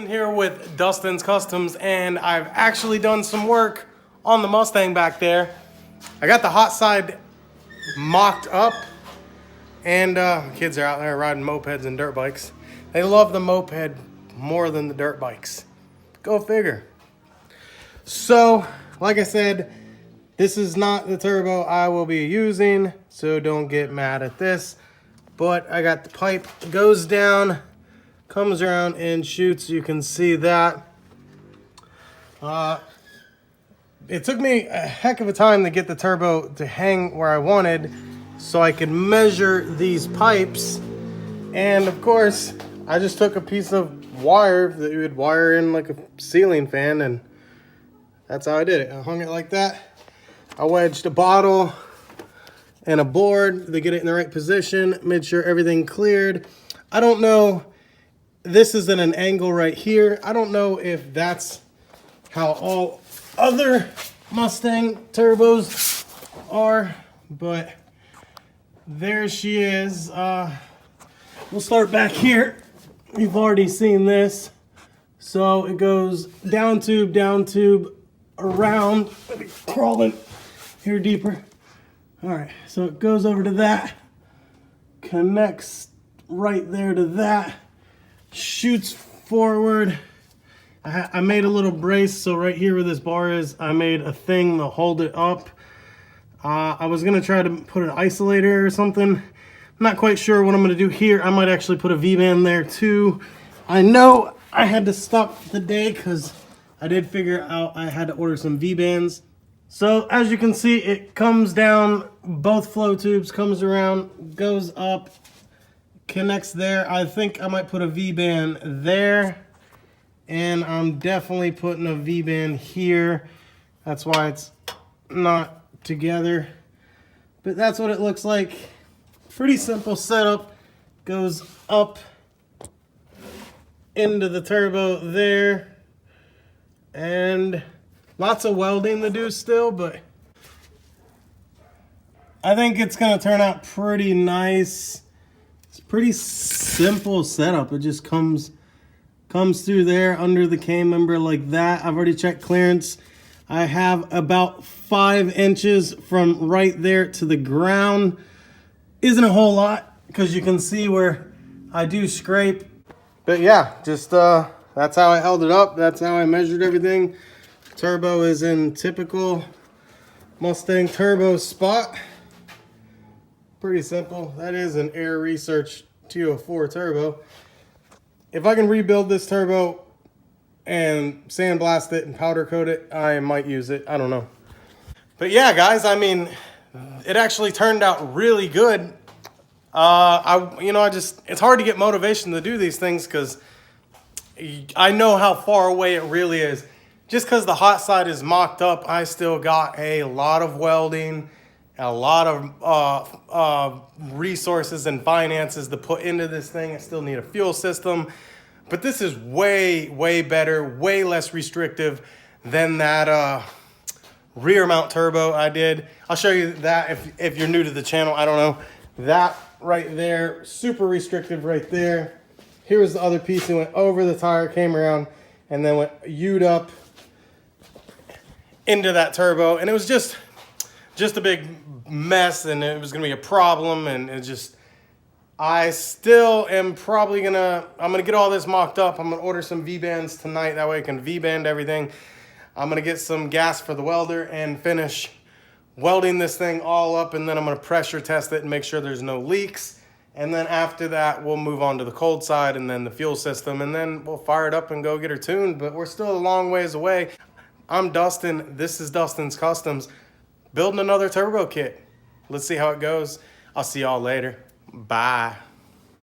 Dustin here with Dustin's Customs, and I've actually done some work on the Mustang back there. I got the hot side mocked up, and kids are out there riding mopeds and dirt bikes. They love the moped more than the dirt bikes. Go figure. So, like I said, this is not the turbo I will be using, so don't get mad at this. But I got the pipe, goes down, comes around and shoots. You can see that. It took me a heck of a time to get the turbo to hang where I wanted so I could measure these pipes. And of course, I just took a piece of wire that you would wire in like a ceiling fan, and that's how I did it. I hung it like that. I wedged a bottle and a board to get it in the right position, made sure everything cleared. I don't know, this is at an angle right here. I don't know if that's how all other Mustang turbos are, but there she is. We'll start back here. You've already seen this. So it goes down tube, around, crawling here deeper. All right, so it goes over to that, connects right there to that, shoots forward. I made a little brace, so right here where this bar is, I made a thing to hold it up. I was gonna try to put an isolator or something. I'm not quite sure what I'm gonna do here. I might actually put a V-band there too. I know I had to stop the day because I did figure out I had to order some V-bands. So as you can see, it comes down, both flow tubes, comes around, goes up, connects there. I think I might put a V-band there, and I'm definitely putting a V-band here. That's why it's not together, but that's what it looks like. Pretty simple setup. Goes up into the turbo there, and lots of welding to do still, but I think it's gonna turn out pretty nice. It's a pretty simple setup. It just comes through there under the K-member like that. I've already checked clearance. I have about 5 inches from right there to the ground. Isn't a whole lot because you can see where I do scrape. But yeah, just that's how I held it up. That's how I measured everything. Turbo is in typical Mustang turbo spot. Pretty simple. That is an Air Research 204 turbo. If I can rebuild this turbo and sandblast it and powder coat it, I might use it. I don't know. But yeah, guys, I mean, it actually turned out really good. It's hard to get motivation to do these things because I know how far away it really is. Just because the hot side is mocked up, I still got a lot of welding, a lot of resources and finances to put into this thing. I still need a fuel system. But this is way, way better, way less restrictive than that rear mount turbo I did. I'll show you that if you're new to the channel. I don't know. That right there, super restrictive right there. Here was the other piece that went over the tire, came around, and then went U'd up into that turbo, and it was just a big mess, and it was gonna be a problem, and it just, I still am probably I'm gonna get all this mocked up. I'm gonna order some V-bands tonight, that way I can V-band everything. I'm gonna get some gas for the welder and finish welding this thing all up, and then I'm gonna pressure test it and make sure there's no leaks. And then after that, we'll move on to the cold side and then the fuel system, and then we'll fire it up and go get her tuned, but we're still a long ways away. I'm Dustin, this is Dustin's Customs, building another turbo kit. Let's see how it goes. I'll see y'all later. Bye.